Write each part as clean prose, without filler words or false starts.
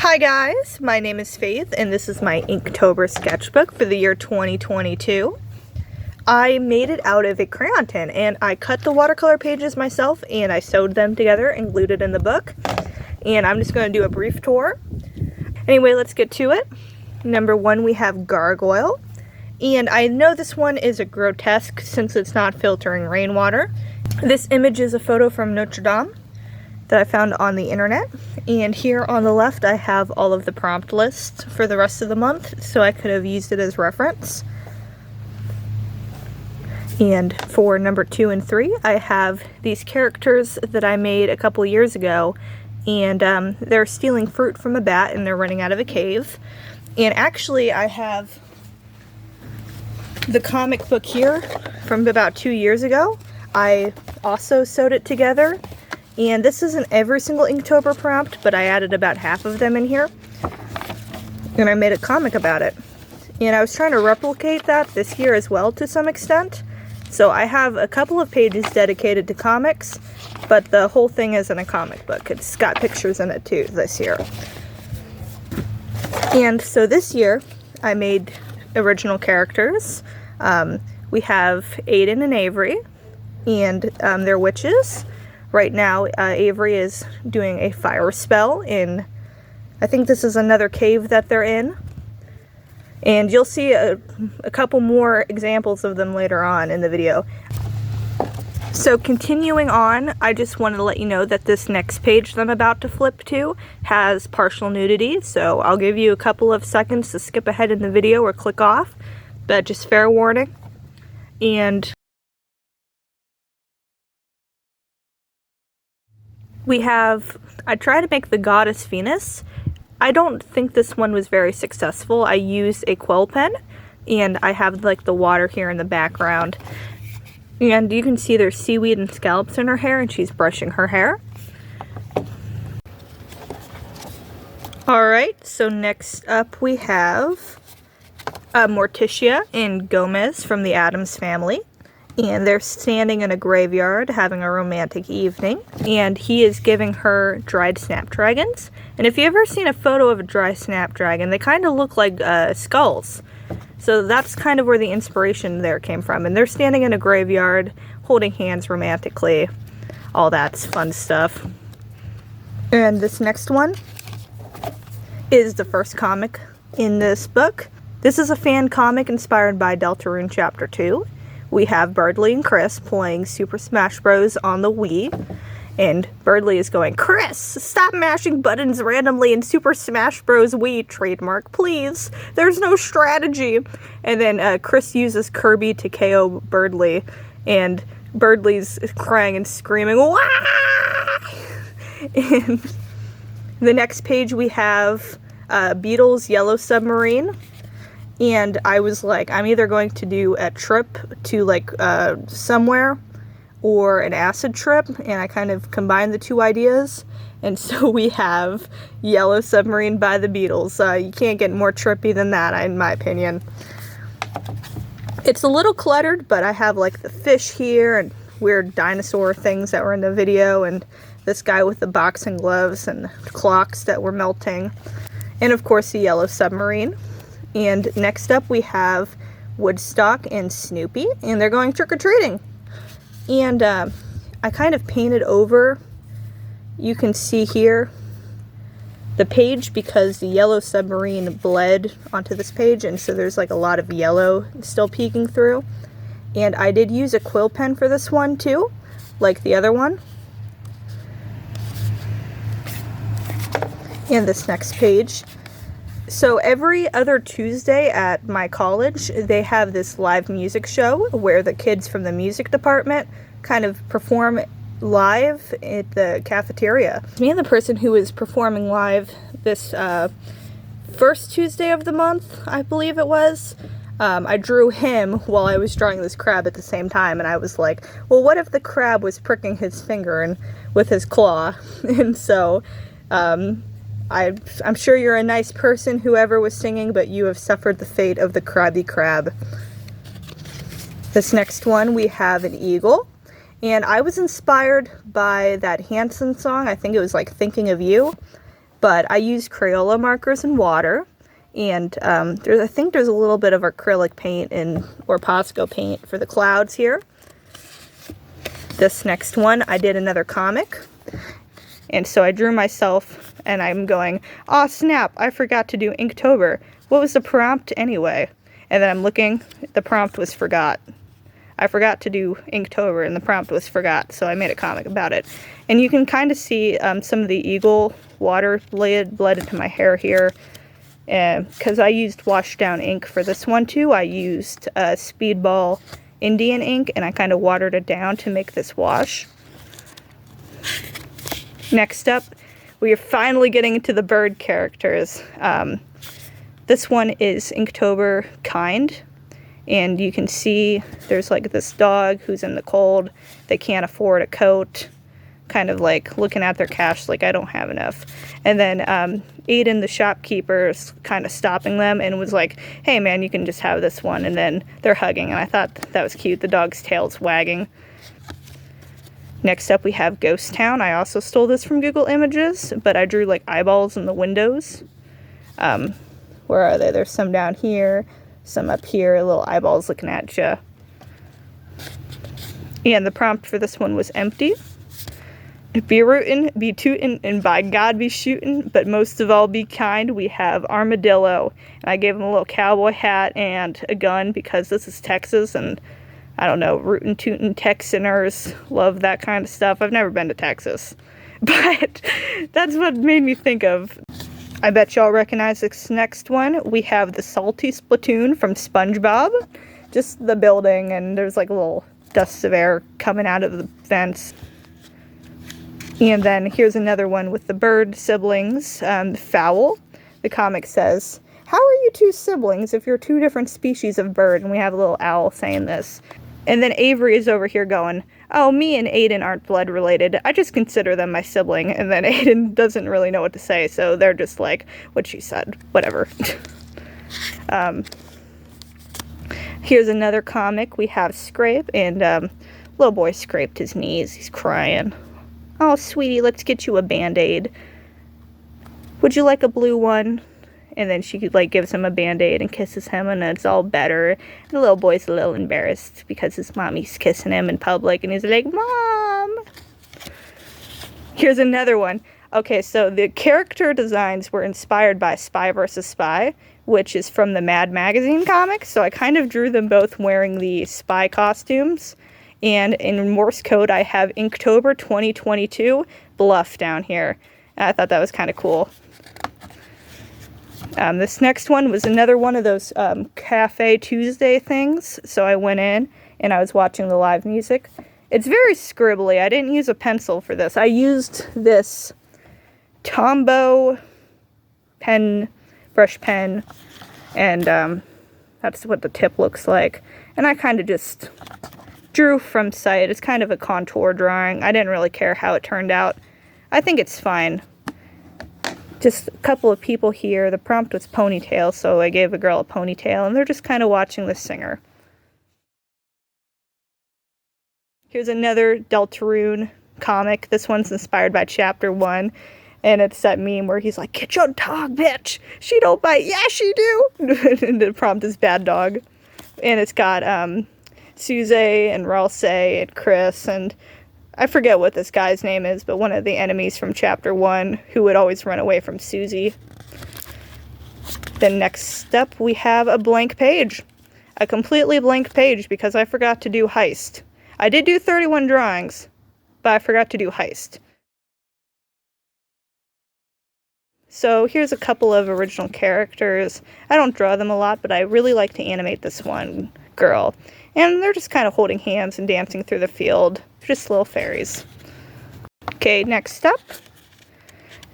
Hi guys, my name is Faith and this is my Inktober sketchbook for the year 2022. I made it out of a crayon tin and I cut the watercolor pages myself and I sewed them together and glued it in the book. And I'm just going to do a brief tour. Anyway, let's get to it. Number one, we have Gargoyle. And I know this one is a grotesque since it's not filtering rainwater. This image is a photo from Notre Dame that I found on the internet. And here on the left I have all of the prompt lists for the rest of the month, so I could have used it as reference. And for number 2 and 3 I have these characters that I made a couple years ago, and they're stealing fruit from a bat and they're running out of a cave. And actually I have the comic book here from about 2 years ago. I also sewed it together. And this isn't every single Inktober prompt, but I added about half of them in here. And I made a comic about it. And I was trying to replicate that this year as well to some extent. So I have a couple of pages dedicated to comics, but the whole thing isn't a comic book. It's got pictures in it too this year. And so this year I made original characters. We have Aiden and Avery, and they're witches. Right now, Avery is doing a fire spell in, I think this is another cave that they're in. And you'll see a couple more examples of them later on in the video. So continuing on, I just wanted to let you know that this next page that I'm about to flip to has partial nudity. So I'll give you a couple of seconds to skip ahead in the video or click off, but just fair warning. And we have, I tried to make the goddess Venus. I don't think this one was very successful. I used a quill pen, and I have like the water here in the background. And you can see there's seaweed and scallops in her hair, and she's brushing her hair. Alright, so next up we have Morticia and Gomez from the Addams Family. And they're standing in a graveyard having a romantic evening, and he is giving her dried snapdragons. And if you've ever seen a photo of a dry snapdragon, they kind of look like skulls. So that's kind of where the inspiration there came from. And they're standing in a graveyard holding hands romantically. All that's fun stuff. And this next one is the first comic in this book. This is a fan comic inspired by Deltarune Chapter 2. We have Birdly and Chris playing Super Smash Bros. On the Wii, and Birdly is going, "Chris, stop mashing buttons randomly in Super Smash Bros. Wii, trademark, please. There's no strategy." And then Chris uses Kirby to KO Birdly, and Birdly's crying and screaming, "Wah!" And the next page we have Beatles' Yellow Submarine. And I was like, I'm either going to do a trip to like somewhere or an acid trip, and I kind of combined the two ideas. And so we have Yellow Submarine by the Beatles. You can't get more trippy than that, in my opinion. It's a little cluttered, but I have like the fish here and weird dinosaur things that were in the video, and this guy with the boxing gloves and clocks that were melting. And of course the Yellow Submarine. And next up we have Woodstock and Snoopy, and they're going trick-or-treating. And I kind of painted over, you can see here, the page because the Yellow Submarine bled onto this page, and so there's like a lot of yellow still peeking through. And I did use a quill pen for this one too, like the other one. And this next page. So every other Tuesday at my college, they have this live music show where the kids from the music department kind of perform live at the cafeteria. Me and the person who was performing live this first Tuesday of the month, I believe it was, I drew him while I was drawing this crab at the same time, and I was like, well, what if the crab was pricking his finger and with his claw? And so I'm sure you're a nice person, whoever was singing, but you have suffered the fate of the Krabby Crab. This next one, we have an eagle. And I was inspired by that Hanson song. I think it was like Thinking of You. but I used Crayola markers and water, and I think there's a little bit of acrylic paint or Posco paint for the clouds here. This next one, I did another comic, and so I drew myself, and I'm going, aw snap, I forgot to do Inktober. What was the prompt anyway? And then I'm looking, the prompt was forgot. I forgot to do Inktober, and the prompt was forgot, so I made a comic about it. And you can kind of see some of the eagle water bled into my hair here, because I used washed down ink for this one too. I used Speedball Indian ink, and I kind of watered it down to make this wash. Next up, we are finally getting into the bird characters. This one is Inktober Kind. And you can see there's like this dog who's in the cold. They can't afford a coat. Kind of like looking at their cash like, I don't have enough. And then Aiden, the shopkeeper, is kind of stopping them and was like, hey man, you can just have this one. And then they're hugging, and I thought that was cute. The dog's tail's wagging. Next up we have Ghost Town. I also stole this from Google Images, but I drew like eyeballs in the windows. Where are they? There's some down here. Some up here, little eyeballs looking at you. And the prompt for this one was empty. Be rootin', be tootin', and by God be shootin', but most of all be kind. We have Armadillo. And I gave him a little cowboy hat and a gun because this is Texas, and I don't know, rootin' tootin' Texaners love that kind of stuff. I've never been to Texas, but that's what made me think of. I bet y'all recognize this next one. We have the Salty Splatoon from SpongeBob. Just the building, and there's like little dusts of air coming out of the vents. And then here's another one with the bird siblings, Fowl. The comic says, how are you two siblings if you're two different species of bird? And we have a little owl saying this. And then Avery is over here going, oh, me and Aiden aren't blood related. I just consider them my sibling. And then Aiden doesn't really know what to say, so they're just like, what she said, whatever. Here's another comic. We have Scrape, and little boy scraped his knees. He's crying. Oh, sweetie, let's get you a Band-Aid. Would you like a blue one? And then she like gives him a Band-Aid and kisses him, and it's all better. And the little boy's a little embarrassed because his mommy's kissing him in public, and he's like, Mom! Here's another one. Okay, so the character designs were inspired by Spy vs. Spy, which is from the Mad Magazine comic, so I kind of drew them both wearing the spy costumes. And in Morse code, I have Inktober 2022 Bluff down here. And I thought that was kind of cool. This next one was another one of those Cafe Tuesday things. So I went in and I was watching the live music. It's very scribbly. I didn't use a pencil for this. I used this Tombow brush pen, and that's what the tip looks like. And I kind of just drew from sight. It's kind of a contour drawing. I didn't really care how it turned out. I think it's fine. Just a couple of people here. The prompt was ponytail, so I gave a girl a ponytail, and they're just kind of watching the singer. Here's another Deltarune comic. This one's inspired by Chapter 1, and it's that meme where he's like, get your dog, bitch! She don't bite! Yeah, she do! And the prompt is bad dog. And it's got Suze and Ralse and Chris, and I forget what this guy's name is, but one of the enemies from Chapter 1 who would always run away from Susie. Then next up, we have a blank page. A completely blank page because I forgot to do Heist. I did do 31 drawings, but I forgot to do Heist. So here's a couple of original characters. I don't draw them a lot, but I really like to animate this one girl. And they're just kind of holding hands and dancing through the field. Just little fairies. Okay, next up.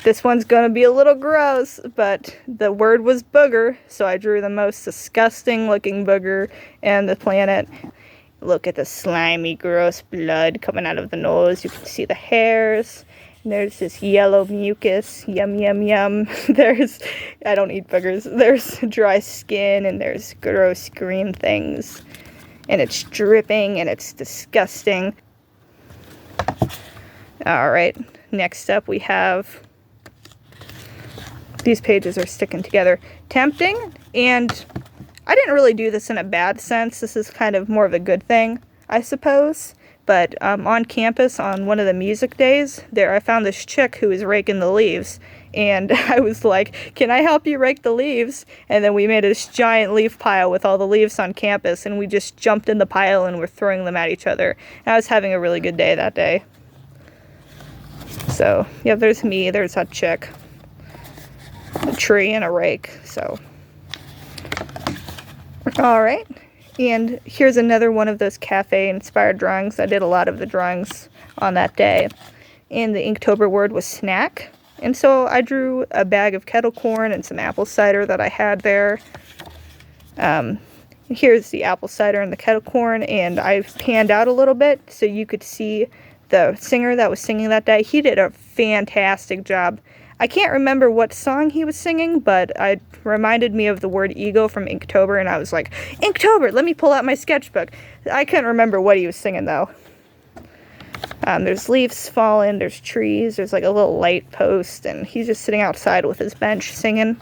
This one's gonna be a little gross, but the word was booger, so I drew the most disgusting looking booger in the planet. Look at the slimy, gross blood coming out of the nose. You can see the hairs. And there's this yellow mucus. Yum, yum, yum. I don't eat boogers. There's dry skin, and there's gross green things. And it's dripping, and it's disgusting. Alright, next up we have These pages are sticking together. Tempting, and I didn't really do this in a bad sense. This is kind of more of a good thing, I suppose. But on campus, on one of the music days, I found this chick who was raking the leaves. And I was like, can I help you rake the leaves? And then we made this giant leaf pile with all the leaves on campus, and we just jumped in the pile and were throwing them at each other. And I was having a really good day that day. So, yeah, there's me, there's that chick. A tree and a rake, so. Alright, and here's another one of those cafe-inspired drawings. I did a lot of the drawings on that day. And the Inktober word was snack. And so I drew a bag of kettle corn and some apple cider that I had there. Here's the apple cider and the kettle corn, and I panned out a little bit so you could see the singer that was singing that day. He did a fantastic job. I can't remember what song he was singing, but it reminded me of the word ego from Inktober, and I was like, Inktober, let me pull out my sketchbook. I couldn't remember what he was singing, though. There's leaves falling, there's trees, there's like a little light post, and he's just sitting outside with his bench singing.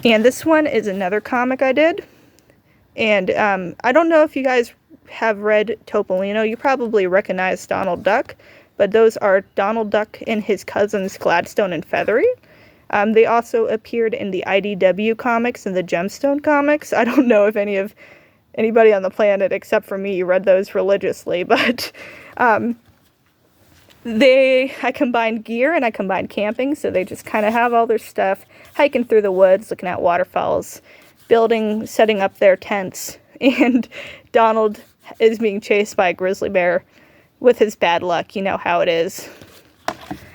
And this one is another comic I did. And I don't know if you guys have read Topolino. You probably recognize Donald Duck. But those are Donald Duck and his cousins Gladstone and Feathery. They also appeared in the IDW comics and the Gemstone comics. I don't know if anybody on the planet except for me read those religiously, but I combined gear and I combined camping, so they just kind of have all their stuff, hiking through the woods, looking at waterfalls, setting up their tents, and Donald is being chased by a grizzly bear. With his bad luck, you know how it is.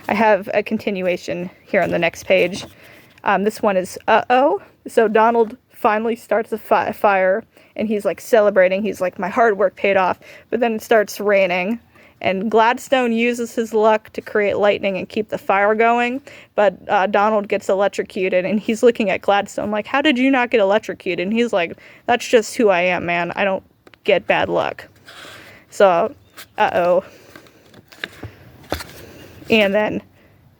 I have a continuation here on the next page. This one is uh-oh. So Donald finally starts a fire, and he's like celebrating. He's like, my hard work paid off. But then it starts raining, and Gladstone uses his luck to create lightning and keep the fire going. But Donald gets electrocuted, and he's looking at Gladstone like, how did you not get electrocuted? And he's like, that's just who I am, man. I don't get bad luck. So... uh-oh. And then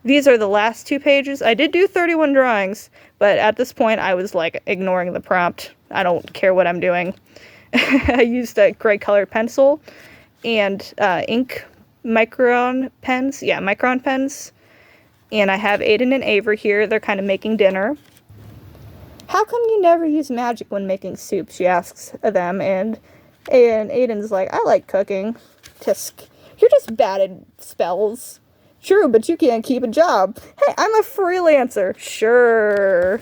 these are the last 2 pages. I did do 31 drawings, but at this point I was like ignoring the prompt. I don't care what I'm doing. I used a gray colored pencil and ink micron pens. Yeah, micron pens. And I have Aiden and Avery here. They're kind of making dinner. How come you never use magic when making soup? She asks them, and Aiden's like, I like cooking. You're just bad at spells. True, but you can't keep a job. Hey, I'm a freelancer. Sure.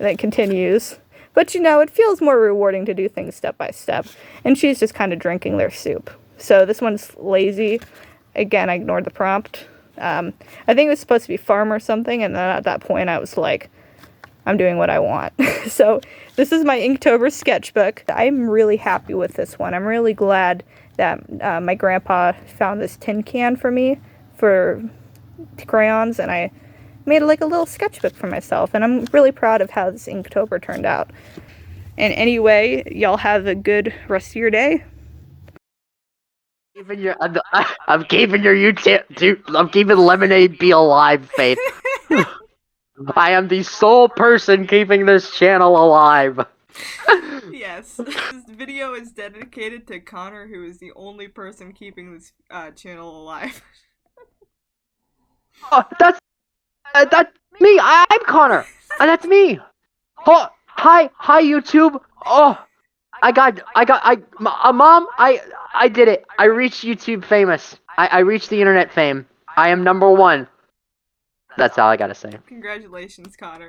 And it continues. But you know, it feels more rewarding to do things step by step. And she's just kind of drinking their soup. So this one's lazy. Again, I ignored the prompt. I think it was supposed to be farm or something, and then at that point I was like, I'm doing what I want. So this is my Inktober sketchbook. I'm really happy with this one. I'm really glad that my grandpa found this tin can for me for crayons, and I made like a little sketchbook for myself, and I'm really proud of how this Inktober turned out. And anyway, y'all have a good rest of your day. I'm keeping your YouTube. I'm keeping Lemonade Be Alive, Faith. I am the sole person keeping this channel alive. Yes, this video is dedicated to Connor, who is the only person keeping this channel alive. Oh, that's me. I'm Connor. That's me. Oh, hi YouTube. Oh, Mom, I did it. I reached YouTube famous. I reached the internet fame. I am #1. That's all I gotta say. Congratulations, Connor.